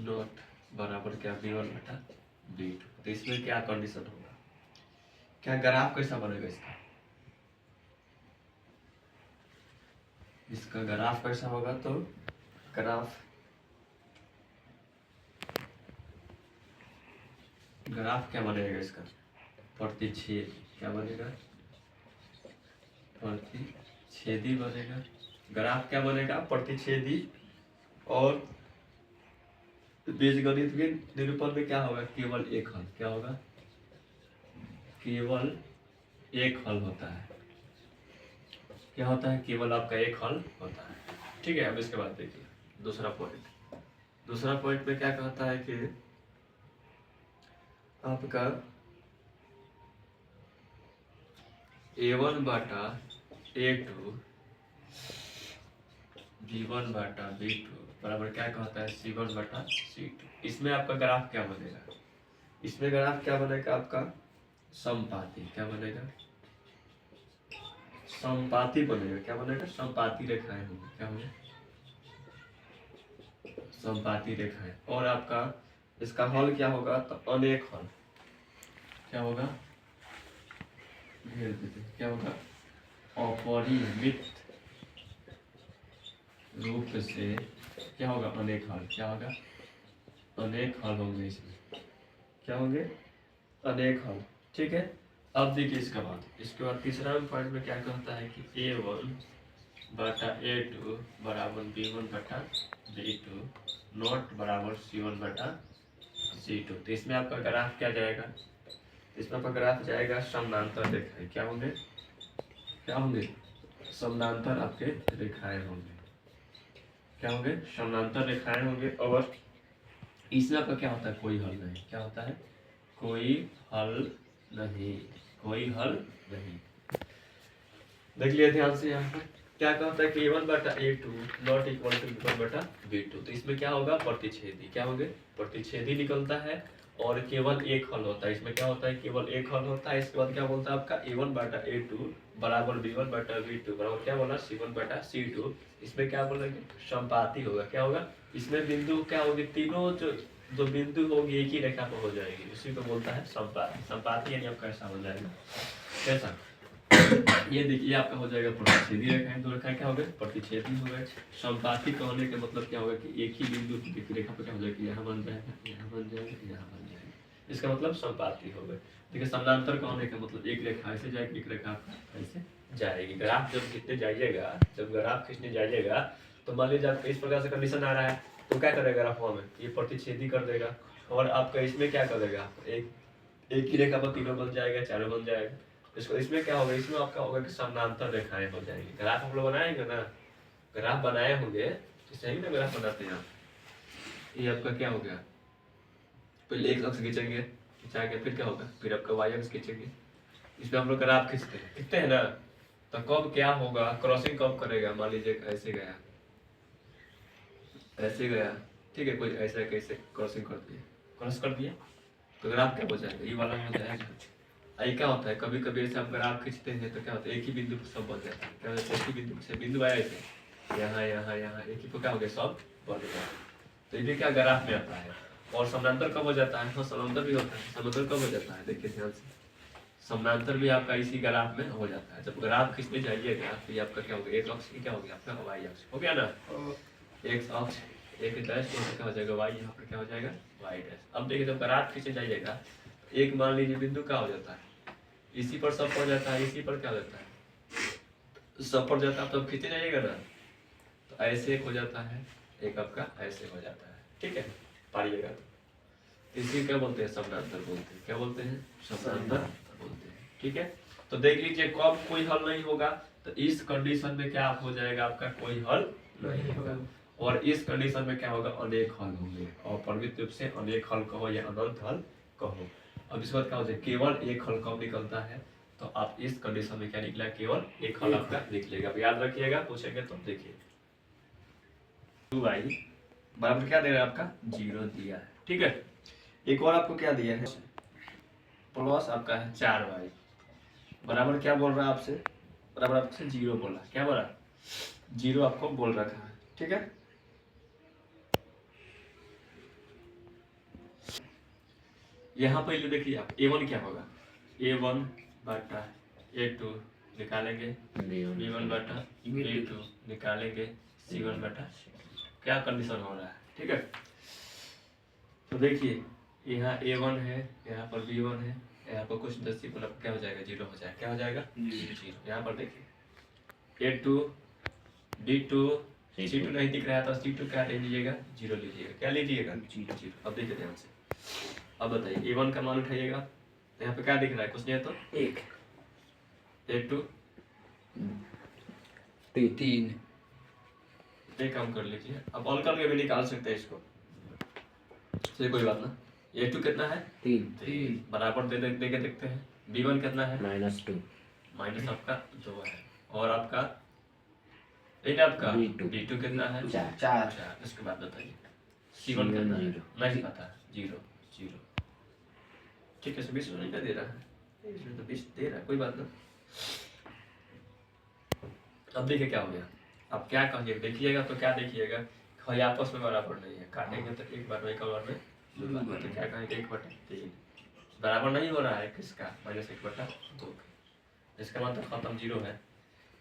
Not बराबर क्या V1 बटा V2। तो इसमें क्या कंडीशन होगा, क्या ग्राफ कैसा बनेगा इसका ग्राफ कैसा होगा, तो ग्राफ क्या बनेगा इसका, प्रतिच्छेद क्या बनेगा, प्रतिच्छेदी बनेगा। ग्राफ क्या बनेगा, प्रतिच्छेदी। और बीजगणित के निरूपण में क्या होगा, केवल एक हल। क्या होगा, केवल एक हल होता है। क्या होता है, केवल आपका एक हल होता है। ठीक है, अब इसके बाद देखिए दूसरा पॉइंट में क्या कहता है कि आपका A1 बाटा A2 V1 बाटा V2 बराबर क्या कहता है, C1 बाटा C2। इसमें आपका ग्राफ क्या बनेगा, इसमें ग्राफ क्या बनेगा आपका, समपाती। क्या बनेगा, समपाती बनेगा। क्या बनेगा, समपाती रेखाएं होंगी। क्या होंगे, समपाती रेखाएं। और आपका इसका हल क्या होगा, तो अनेक हल। क्या होगा, क्या होगा, अपरिमित रूप से क्या होगा, अनेक हल। क्या होगा, अनेक हल होंगे इसमें। क्या होंगे, अनेक हल। ठीक है, अब देखिए इसके बाद तीसरा पॉइंट में क्या कहता है कि A1 बटा A2 बराबर B1 बटा B2 नॉट बराबर C1 बटा C2। तो इसमें आपका ग्राफ क्या जाएगा, इसमें आपका ग्राफ जाएगा समानांतर रेखाएं। क्या होंगे, समानांतर आपके रेखाएं होंगे। क्या होंगे, समानांतर रेखाएं होंगे। और इसमें आपका क्या होता है, कोई हल नहीं। क्या होता है, कोई हल नहीं। देख लिया ध्यान से। यहाँ पर क्या कहता है कि A1 बटा A2 not equal to B1 बटा B2। तो इसमें क्या होगा, प्रतिच्छेदी। क्या होंगे, प्रतिच्छेदी निकलता है। और केवल एक हल होता है। इसमें क्या होता है, केवल एक हल होता है। इसके बाद क्या बोलता है आपका A1 बटा A2 बराबर B1 बटा B2 बराबर क्या बोला, C1 बटा C2। इसमें क्या बोलेंगे, संपाती होगा। क्या होगा, इसमें बिंदु क्या होगी, तीनों जो बिंदु होगी एक ही रेखा पर हो जाएगी, उसी को बोलता है संपाती। संपाती यानी आपका ऐसा हो जाएगा, कैसा, ये देखिए आपका हो जाएगा प्रतिच्छेदी रेखाएं। दो रेखाएं क्या हो गए, प्रतिच्छेदी हो गए। संपाती कहने का मतलब क्या होगा कि एक ही बिंदु की रेखा पर क्या हो जाएगा, यहाँ बन जाएगा, यहाँ बन जाएगा, यहाँ बन जाएगा। इसका मतलब संपाती हो गए। देखिए समानांतर कहने का मतलब एक रेखा ऐसे जाएगी, एक रेखा ऐसे जाएगी। ग्राफ जब खींचने जाइएगा, जब ग्राफ खींचने जाइएगा तो मान लीजिए आपका इस प्रकार से कंडीशन आ रहा है, तो क्या करेगा ग्राफ में, ये प्रतिच्छेदी कर देगा। और आपका इसमें क्या करेगा, एक ही रेखा पर तीनों बन जाएगा, चारों बन जाएगा। इसको इसमें क्या होगा, इसमें आपका होगा कि समानांतर रेखाएं हो जाएंगी। ग्राफ हम लोग बनाएंगे ना, ग्राफ बनाए होंगे तो सही ना, ग्राफ बनाते हैं। ये आपका क्या हो गया, पहले एक अक्ष खींचेंगे, खिंचा के फिर क्या होगा, फिर आपका वाई अक्ष खींचेंगे। इसमें हम लोग ग्राफ खींचते हैं ना, तो कब क्या होगा, क्रॉसिंग कब करेगा। मान लीजिए ऐसे गया, ऐसे गया, ठीक है, कोई ऐसा कैसे क्रॉसिंग कर दिया, क्रॉस कर दिया, तो ग्राफ क्या हो जाएगा, ये वाला हो जाएगा। ये क्या होता है, कभी कभी ऐसे आप ग्राफ खींचते हैं तो क्या होता है, एक ही बिंदु पर सब बन जाता है। क्या होता है, एक ही बिंदु से बिंदु आया ऐसे, यहाँ यहाँ यहाँ एक ही पर क्या हो गया, सब बन गया। तो ये भी क्या ग्राफ में आता है। और समानांतर कब हो जाता है, हाँ समानांतर भी होता है। समानांतर कब हो जाता है, देखिए ध्यान से, समानांतर भी आपका इसी ग्राफ में हो जाता है। जब ग्राफ खींचने जाइएगा तो ये आपका क्या हो गया, एक अक्ष क्या हो गया आपका, वाई अक्ष हो गया ना। एक अक्ष एक डैश क्या हो जाएगा, वाई, यहाँ पर क्या हो जाएगा, वाई डैश। अब देखिए जब ग्राफ खींचे जाइएगा, एक मान लीजिए बिंदु क्या हो जाता है, इसी पर सब पड़ जाता है, इसी पर क्या होता है, सब पड़ जाता है। तो खींचे जाइएगा ना, तो ऐसे हो जाता है, एक आपका ऐसे हो जाता है। ठीक है, पारिएगा तो इसी क्या बोलते हैं, समानांतर बोलते हैं। क्या बोलते हैं, समानांतर बोलते हैं। ठीक है, तो देख लीजिए कब कोई हल नहीं होगा, तो इस कंडीशन में क्या हो जाएगा, आपका कोई हल नहीं होगा। और इस कंडीशन में क्या होगा, अनेक हल होंगे। और परिमित रूप से अनेक हल कहो या अनंत हल कहो। अब इसके बाद क्या होता है, केवल एक हल कब निकलता है, तो आप इस कंडीशन में क्या निकला, केवल एक हल आपका निकलेगा। अब याद रखिएगा, पूछेंगे तो देखिए 2y बराबर क्या दे रहा है आपका, 0 दिया है। ठीक है, एक और आपको क्या दिया है, प्लस आपका है 4y बराबर क्या बोल रहा है आपसे, बराबर आपसे 0 बोला। क्या बोला, 0 आपको बोल रखा है। ठीक है, यहाँ पहले देखिए आप A1 क्या होगा, A1 बटा A2 निकालेंगे, B1 बटा B2 निकालेंगे, C1 बटा, क्या कंडीशन हो रहा है, ठीक है। तो देखिए यहाँ A1 है, यहाँ पर B1 है, यहाँ पर कुछ डेसिमल अब क्या हो जाएगा, 0 हो जाएगा, क्या हो जाएगा 0। यहाँ पर देखिए A2 D2 C2 नहीं दिख रहा है तो C2 क्या ले लीजिएगा, 0 लीजिएगा, क्या लीजिएगा 0। अब देखिए ध्यान से, अब बताइए A1 का मान उठाइएगा, यहाँ पे क्या दिख रहा है, कुछ नहीं है तो 1, A2 3, एक काम कर लीजिए, अब ऑल करके भी निकाल सकते हैं इसको, चलिए कोई बात ना। A2 कितना है 3 बराबर दे के देखते हैं, B1 कितना है -2 माइनस आपका 2 है, और आपका लेकिन आपका B2 कितना है 4। इसके बाद बताइए C1 कितना है, नहीं पता, 0। ठीक है, 20 नहीं का दे रहा है, इसमें तो 20 दे रहा है, कोई बात ना। अब देखिए क्या हो गया, अब क्या कहिए देखिएगा तो क्या देखिएगा, कोई आपस में बराबर नहीं है, काटेंगे तो एक बार में, एक बार में दो बार में, तो क्या कहेंगे 1/3 बराबर नहीं हो रहा है किसका, -1/2, इसका मतलब खत्म 0 है।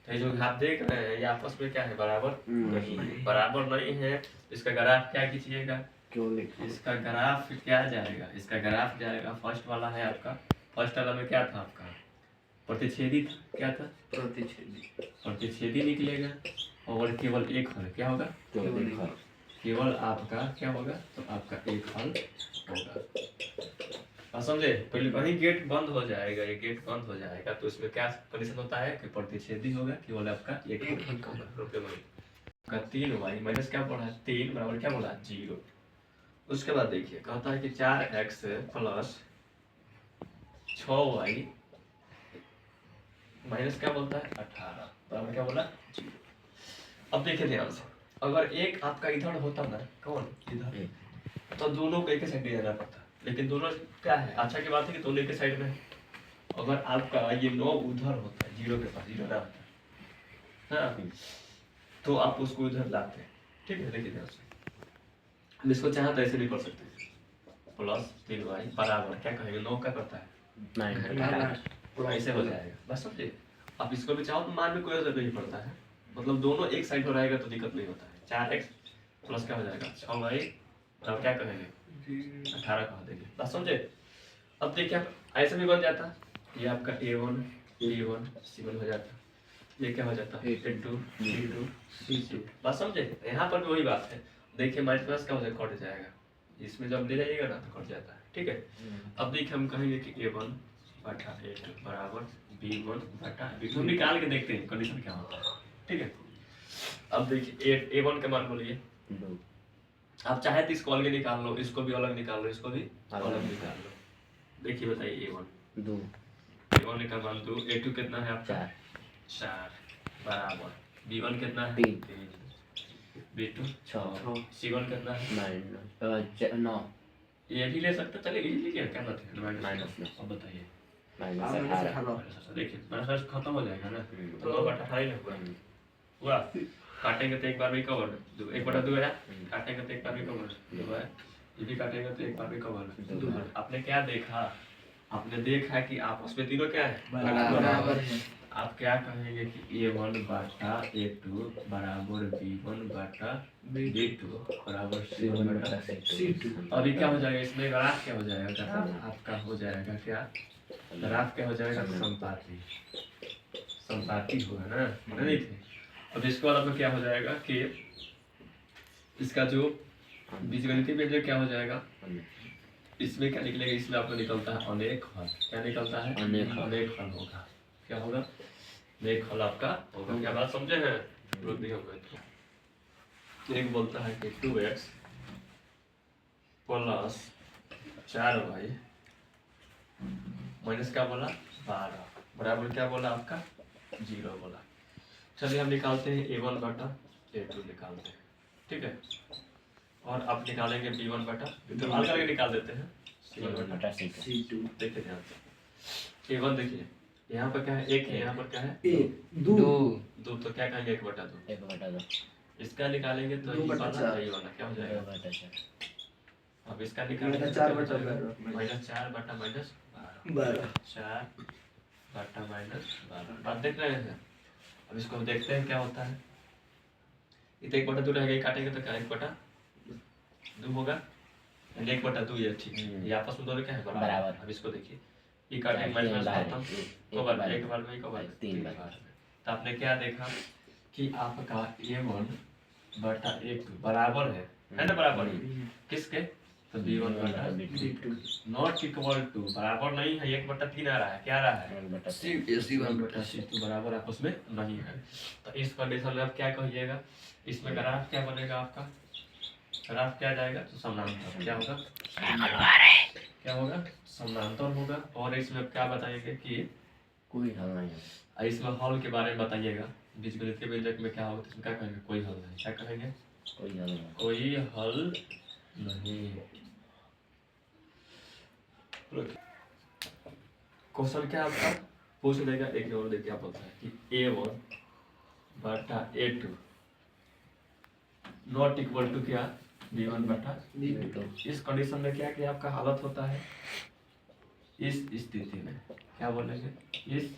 तो ये जो आप देख रहे हैं ये आपस में क्या है, बराबर नहीं है, बराबर नहीं है। इसका ग्राफ क्या कीजिएगा, इसका ग्राफ क्या जाएगा, इसका ग्राफ जाएगा, फर्स्ट वाला है आपका, फर्स्ट वाला में क्या था आपका, प्रतिच्छेदी था, क्या था प्रतिच्छेदी निकलेगा, और केवल एक हल क्या होगा, केवल आपका क्या होगा, तो आपका एक हल होगा। समझे, पहले कहीं गेट बंद हो जाएगा, ये गेट बंद हो जाएगा तो इसमें क्या कंडीशन होता है कि प्रतिच्छेदी होगा, केवल आपका एक हल होगा। 3y माइनस क्या पड़ा है 3 बराबर क्या बोला 0। उसके बाद देखिए कहता है कि 4x प्लस 6y माइनस क्या बोलता है 18 बराबर क्या बोला 0। अब देखिए ध्यान से, अगर एक आपका इधर होता ना, कौन इधर, तो दोनों को एक साइड ले जाना पड़ता, लेकिन दोनों क्या है, अच्छा की बात है कि दोनों एक साइड में है। अगर आपका ये 9 उधर होता है, 0 के पास 0 ना होता है, हाँ, तो आप उसको उधर लाते हैं, ठीक है। देखिए ध्यान से, हम इसको चाहे तो ऐसे भी कर सकते हैं, प्लस 3y बराबर क्या कहेंगे, 9 का करता है पूरा ऐसे हो जाएगा, बस समझे। आप इसको भी चाहो तो मान में कोई जरूरत नहीं पड़ता है, मतलब दोनों एक साइड हो रहेगा तो दिक्कत नहीं होता है। 4x प्लस क्या हो जाएगा 6y और क्या कहेंगे 18 कह देंगे, बस समझे। अब देखिए आप ऐसे भी बन जाता, ये आपका A1 B1 C1 हो जाता, ये क्या हो जाता A2 B2 C2, बस समझे। यहाँ पर भी वही बात है, देखिए माइनस प्लस क्या हो जाएगा, कट जाएगा, इसमें जब ले जाइएगा ना तो कट जाता है, ठीक है। अब देखिए हम कहेंगे कि A1 बटा A2 बराबर B1 बटा B2 निकाल के देखते हैं कंडीशन क्या होता है, ठीक है। अब देखिए A1 का मान बोलिए, आप चाहे तो इसको अलग निकाल लो, इसको भी अलग निकाल लो, इसको भी अलग निकाल लो। देखिए बताइए A1 2, A1 का मान 2, A2 कितना है आपका 4 बराबर B1 कितना है 3, B2 6, C1 कितना है 9। ये भी ले सकते, चलिए ये लीजिए, क्या बात है माइनस। अब बताइए देखिए माइनस खत्म हो जाएगा ना, तो 9/18 हुआ, काटेंगे तो एक बार में कवर 1/2 है, काटेंगे तो एक बार में कवर 2 है, ये भी काटेंगे तो एक बार में कवर 2 है। आपने क्या देखा, आपने देखा कि आपस में तीनों क्या है बराबर है। आप क्या कहेंगे कि A1 बटा A2 बराबर B1 बटा B2 बराबर C1 बटा C2। अभी क्या हो जाएगा इसमें, ग्राफ क्या हो जाएगा, ग्राफ आपका हो जाएगा क्या, ग्राफ क्या हो जाएगा संपाती होगा ना, नहीं थे। अब इसके बाद आपका क्या हो जाएगा कि इसका जो बीजगणितीय व्यंजक क्या हो जाएगा, इसमें क्या निकलेगा, इसमें आपको निकलता है अनेक हल, क्या निकलता है अनेक हल होगा, क्या होगा अनेक हल आपका होगा। क्या बात समझे हैं, रुक नहीं होगा तो एक बोलता है कि 2x प्लस 4y माइनस क्या बोला 12 बराबर क्या बोला आपका 0 बोला। चलिए हम निकालते हैं A1 बटा A2 निकालते हैं, ठीक है, और अब निकालेंगे B1 बटा तो अलग अलग निकाल देते हैं C1 बटा C2। देखिए ध्यान से, A1 देखिए यहाँ पर क्या है 1 है, यहाँ पर क्या है 2, तो क्या कहेंगे 1/2, इसका निकालेंगे तो ये वाला क्या हो जाएगा अब इसका निकालेंगे तो -4 क्या बटा बचेगा? 12 -4 बटा -12 12 4 बटा -12 बात देख रहे हैं। अब इसको हम देखते हैं क्या होता है। ये तो 1/2 रहेगा, ये काटेंगे तो क्या 1/2 होगा, 1/2 ये ठीक है। ये आपस में दोनों क्या है बराबर। अब इसको देखिए, ये काटेंगे माइनस खत्म, को बार एक बार में को बार 3 बार। तो आपने क्या देखा कि आपका A1 बटा A2 बराबर है ना, बराबर किसके? तो B1 बटा B2 नॉट इक्वल टू, बराबर नहीं है, 1/3 आ रहा है, क्या आ रहा है? 1 बटा C1 बटा C2 बराबर आपस में नहीं है। तो इस कंडीशन में आप क्या कहिएगा, इसमें ग्राफ क्या बनेगा आपका? ग्राफ क्या जाएगा? तो समानांतर क्या होगा? क्या होगा? समानांतर होगा। और इसमें क्या बताएंगे कि कोई हल नहीं है। इसमें हल के बारे में बताइएगा, बीजगणित के व्यंजक में क्या होगा, तो इसमें क्या कहेंगे? कोई हल नहीं। क्या कहेंगे? कोई हल नहीं। कोई हल नहीं। क्वेश्चन क्या आपका पूछ लेगा, एक और देखिए आप बोलता है कि A1 बटा A2 नॉट इक्वल टू क्या? B1 बटा B2 इस कंडीशन में क्या क्या आपका हालत होता है? इस स्थिति में क्या बोलेंगे? इस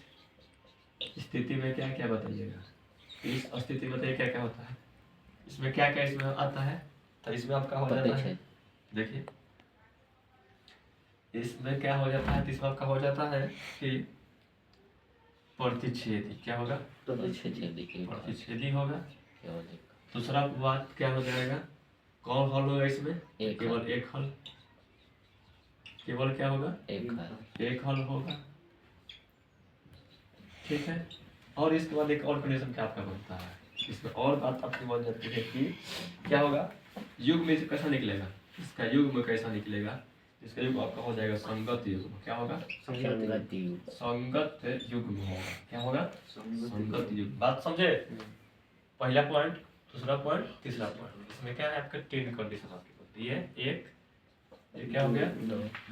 स्थिति में क्या क्या बताइएगा? इस स्थिति में क्या क्या होता है? इसमें क्या क्या इसमें आता है? तो इसमें आपका हो जाता है, देखिए इसमें क्या हो जाता है, तो इसमें आपका हो जाता है कि प्रतिच्छेदी। क्या होगा? प्रतिच्छेदी होगा। दूसरा बात क्या हो जाएगा? कौन हल होगा इसमें? केवल एक हल। केवल क्या होगा? एक हल होगा। ठीक है। और इसके बाद एक और कंडीशन क्या आपका बनता है, इसमें और बात आपकी बन जाती है कि क्या होगा? युग्म में कैसा निकलेगा? इसका युग्म कैसा निकलेगा? इसका युग्म आपका हो जाएगा संगत युग्म। क्या होगा? संगत युग्म होगा। क्या होगा? संगत युग्म। बात समझे? पहला पॉइंट, दूसरा पॉइंट, तीसरा पॉइंट। इसमें क्या है आपका? 3 कंडीशन आपकी बनती है। एक ये क्या हो गया?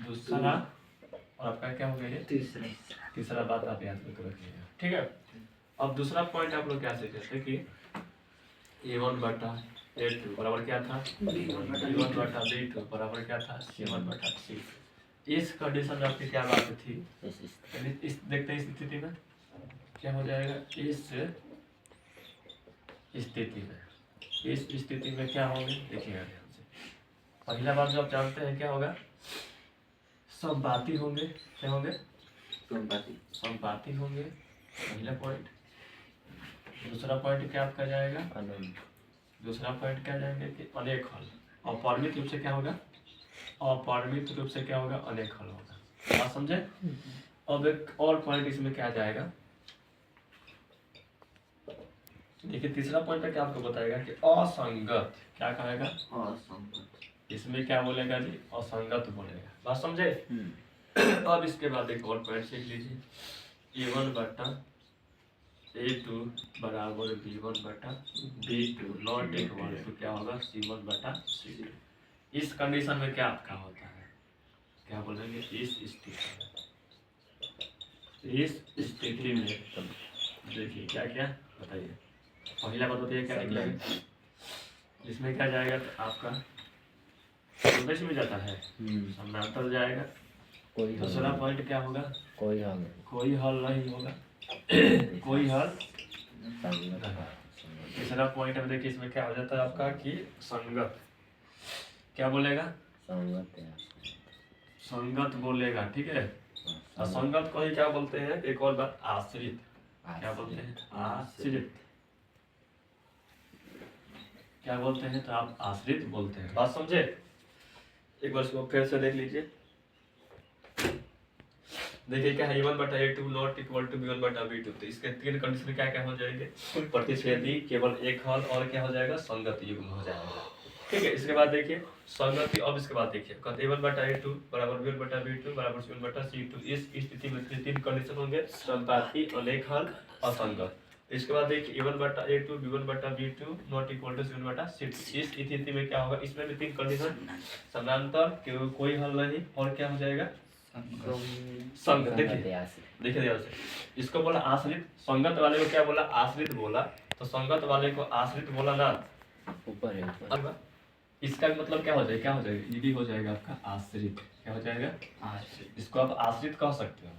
दूसरा और आपका क्या हो गया? ये तीसरा बात आप याद करके रखिएगा। ठीक है। अब दूसरा पॉइंट आप लोग क्या सीखे थे कि A1 बटा A2 बराबर क्या था? B1 बटा B2 बराबर क्या था? C1 बटा C2। इस कंडीशन में आपकी क्या बात थी? इस देखते हैं इस स्थिति में क्या हो जाएगा? इस स्थिति में क्या होंगे देखिएगा ध्यान से। पहला बात जो आप जानते हैं क्या होगा? समपाती होंगे। क्या होंगे? समपाती होंगे, पहला पॉइंट। दूसरा पॉइंट क्या आपका जाएगा? दूसरा पॉइंट क्या जाएंगे कि अनेक हल। और परिमित रूप से क्या होगा? अपरिमित रूप से क्या होगा? अनेक हल होगा। बात समझे? अब एक और पॉइंट इसमें क्या जाएगा, देखिए तीसरा पॉइंट क्या आपको बताएगा कि असंगत। क्या कहेगा? असंगत। इसमें क्या बोलेगा जी? असंगत बोलेगा। बात समझे? अब इसके बाद एक और पॉइंट सीख लीजिए। A1 बटा A2 बराबर B1 बटा B2 नॉट इक्वल टू क्या होगा? C1 बटा C2। इस कंडीशन में क्या आपका होता है? क्या बोलेंगे? इस स्थिति में देखिए क्या क्या बताइए। पहला बात बताइए क्या निकलेगा? इसमें क्या जाएगा? तो आपका संदेश में जाता है, समानांतर जाएगा। दूसरा पॉइंट क्या होगा? कोई हल नहीं होगा। कोई हल। तीसरा पॉइंट में देखिए इसमें क्या हो जाता है आपका कि संगत। क्या बोलेगा? संगत बोलेगा। ठीक है। असंगत को ही क्या बोलते हैं? एक और बात, आश्रित। क्या बोलते हैं? आश्रित। क्या बोलते हैं? तो आप आश्रित बोलते हैं। बात समझे? एक बार इसको फिर से देख लीजिए। देखिए क्या है? A1 बटा A2 not equal to B1 बटा B2। तो इसके 3 कंडीशन क्या क्या हो जाएंगे? प्रतिच्छेदी, केवल एक हल, और क्या हो जाएगा? संगत युग्म हो जाएगा। ठीक है। इसके बाद देखिए संगति। अब इसके बाद देखिए A1 बटा A2 बराबर B1 बटा B2 बराबर C1 बटा C2। इस स्थिति में 3 कंडीशन होंगे, समपाती, अनेक हल, असंगत। इसके बाद देखिए A1 बटा A2 B1 बटा B2 not equal to C1 बटा C2। इस स्थिति में क्या होगा? इसमें भी 3 कंडीशन, समानांतर, कोई हल नहीं, और क्या हो जाएगा? संगत। देखिए ध्यान से, इसको बोला आश्रित। संगत वाले को क्या बोला? आश्रित बोला। तो संगत वाले को आश्रित बोला ना, ऊपर है इसका मतलब क्या हो जाएगा, क्या हो जाएगा, ये भी हो जाएगा आपका आश्रित। क्या हो जाएगा, आश्रित। इसको आप आश्रित कह सकते हो।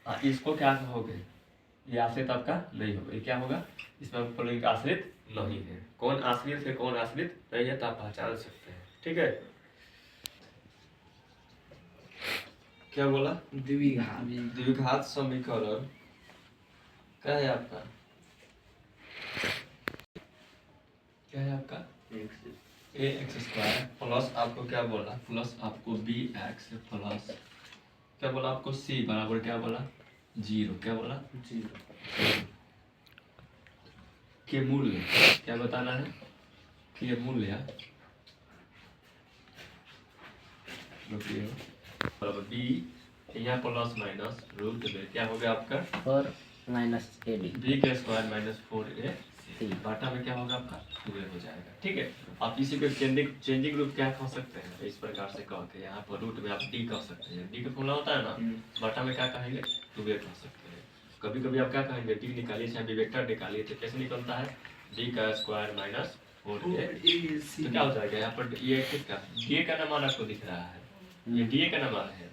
हाँ, इसको क्या कहोगे, ये आश्रित आपका नहीं होगा। ये क्या होगा, इसमें आप बोलेंगे आश्रित नहीं है। कौन आश्रित है कौन आश्रित नहीं है तो आप पहचान सकते हैं। ठीक है, क्या बोला, द्विघात समीकरण क्या है आपका, क्या है आपका ए एक्स स्क्वायर प्लस आपको क्या बोला, प्लस आपको बी एक्स प्लस क्या बोला आपको सी बराबर क्या बोला 0। क्या बोला 0 के मूल्य क्या बताना है, के मूल्य बराबर बी यहाँ प्लस माइनस रूट में क्या हो गया आपका और माइनस ए डी बी का स्क्वायर माइनस 4a बाटा में क्या होगा आपका 2a हो जाएगा। ठीक है, आप इसी को चेंजिंग ग्रुप क्या कह सकते हैं, इस प्रकार से कह के यहाँ पर रूट में आप डी कह सकते हैं। डी का फॉर्मूला होता है ना, बाटा में क्या कहेंगे 2a कह सकते हैं। कभी कभी आप क्या कहेंगे डी निकालिए चाहे बी वेक्टर निकालिए तो कैसे निकलता है डी का स्क्वायर माइनस 4a तो क्या हो जाएगा यहाँ पर ये किसका डी का ना मान आपको दिख रहा है, ये डी का ना मान है।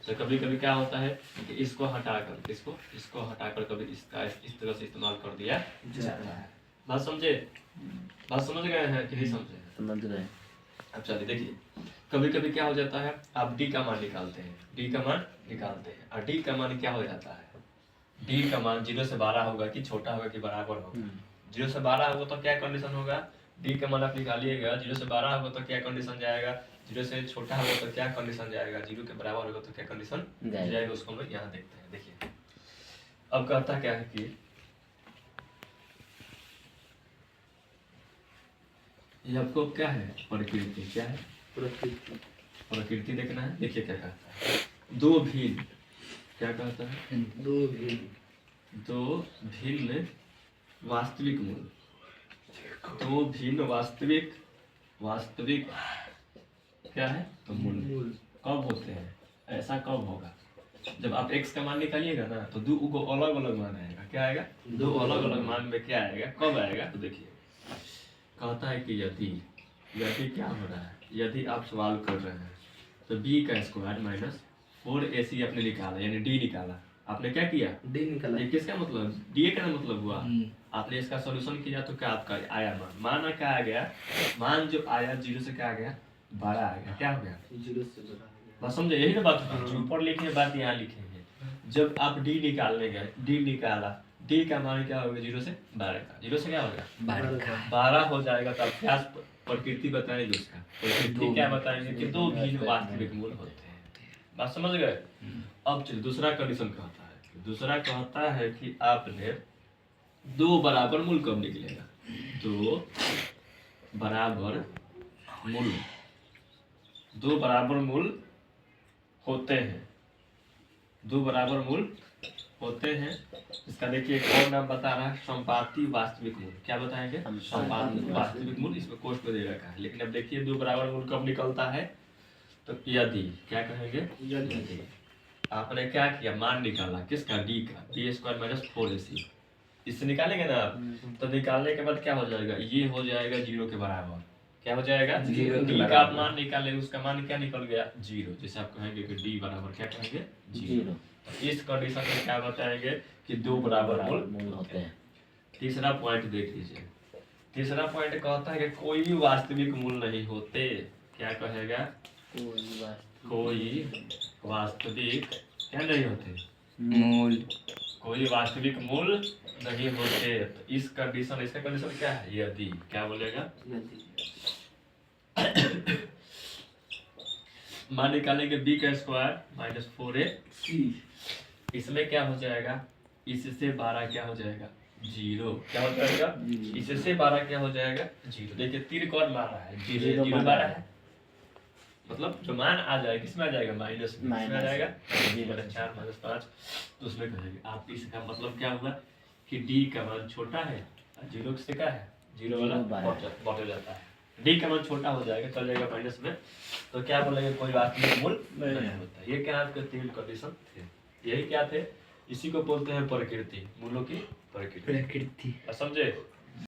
तो कभी कभी क्या होता है कि इसको हटाकर इसको हटाकर कभी इसका इस तरह से इस्तेमाल कर दिया जाता है। बात समझे, बात समझ गए हैं कि नहीं समझे, समझ गए। अब चलिए देखिए, कभी कभी क्या हो जाता है आप डी का मान निकालते हैं, डी का मान निकालते हैं और डी का मान क्या हो जाता है, डी का मान 0 से 12 होगा कि छोटा होगा कि बराबर होगा। 0 से 12 होगा तो क्या कंडीशन होगा, डी का मान आप निकालिएगा 0 से 12 होगा तो क्या कंडीशन जाएगा, 0 से छोटा होगा तो क्या कंडीशन जाएगा, 0 के बराबर होगा तो क्या कंडीशन जाएगा, उसको हम यहाँ देखते हैं। देखिए अब कहता क्या है कि ये आपको क्या है प्रकृति, क्या है प्रकृति देखना है। देखिए क्या कहता है, दो भिन्न क्या कहता है दो भिन्न वास्तविक मूल, दो भिन्न वास्तविक क्या है तो मूल कब होते हैं, ऐसा कब होगा जब आप x का मान निकालिएगा ना तो दो को अलग अलग मान आएगा। क्या आएगा, दो अलग अलग मान में क्या आएगा कब आएगा, तो देखिए कहता है कि यदि क्या हो रहा है, यदि आप सवाल कर रहे हैं तो b का स्क्वायर माइनस 4ac आपने निकाला यानी d निकाला, आपने क्या किया डी निकला। ये किसका मतलब डी का मतलब हुआ, आपने इसका सॉल्यूशन किया तो क्या आपका आया मान क्या आ गया, मान जो आया 0 से क्या आ गया 12 आ गया। क्या हो गया 0 से बड़ा। बस समझे, यही ना बात जो ऊपर लिखे बात यहाँ लिखेंगे। जब आप डी निकालने गए, डी निकाला, डी का मान क्या होगा 0 से 12 का, 0 से क्या होगा 12 हो जाएगा। तो आप क्या प्रकृति बताएंगे, उसका प्रकृति क्या बताएंगे कि दो भिन्न वास्तविक मूल होते हैं। बात समझ गए। अब चलिए दूसरा कंडीशन कहता है, दूसरा कहता है कि आपने दो बराबर मूल कब निकलेगा, दो बराबर मूल, दो बराबर मूल होते हैं, दो बराबर मूल होते हैं। इसका देखिए कौन नाम बता रहा है, संपाती वास्तविक मूल। क्या बताएंगे, संपाती वास्तविक मूल, इसमें कोष्ठ में दे रखा है। लेकिन अब देखिए दो बराबर मूल कब निकलता है, तो यदि क्या कहेंगे, यदि आपने क्या किया मान निकाला किसका डी का, डी स्क्वायर माइनस 4ac, इससे निकालेंगे ना आप, तो निकालने के बाद क्या हो जाएगा, ये हो जाएगा 0 के बराबर। क्या हो जाएगा, डी का आप मान निकाले, उसका मान क्या निकल गया 0। जैसे आप कहेंगे कि डी बराबर क्या कहेंगे 0। तो इस कंडीशन में क्या बताएंगे कि दो बराबर मूल होते हैं। तीसरा पॉइंट देख लीजिए, तीसरा पॉइंट कहता है कि कोई भी वास्तविक मूल नहीं होते। क्या कहेगा, कोई वास्तविक क्या नहीं होते मूल, कोई वास्तविक मूल नहीं होते। तो इस कंडीशन, इसका कंडीशन क्या है, यदि क्या बोलेगा, मान निकालेंगे b का स्क्वायर माइनस 4ac, इसमें क्या हो जाएगा, इससे 12 क्या हो जाएगा 0। क्या हो जाएगा, इससे 12 क्या हो जाएगा 0। देखिए तीर कौन मार रहा है, 0 12 है, मतलब जो मान आ जाएगा किसमें आ जाएगा माइनस में आ जाएगा 4 माइनस 5। तो उसमें कहेंगे आप, इसका मतलब क्या हुआ कि d का मान छोटा है, 0 से क्या है 0 वाला बढ़ जाता है, डी का मान छोटा हो जाएगा चल जाएगा माइनस में। तो क्या बोलेंगे, कोई वास्तविक मूल नहीं होता। ये क्या आपके तीन कंडीशन थे, यही क्या थे, इसी को बोलते हैं प्रकृति, मूलों की प्रकृति। समझे।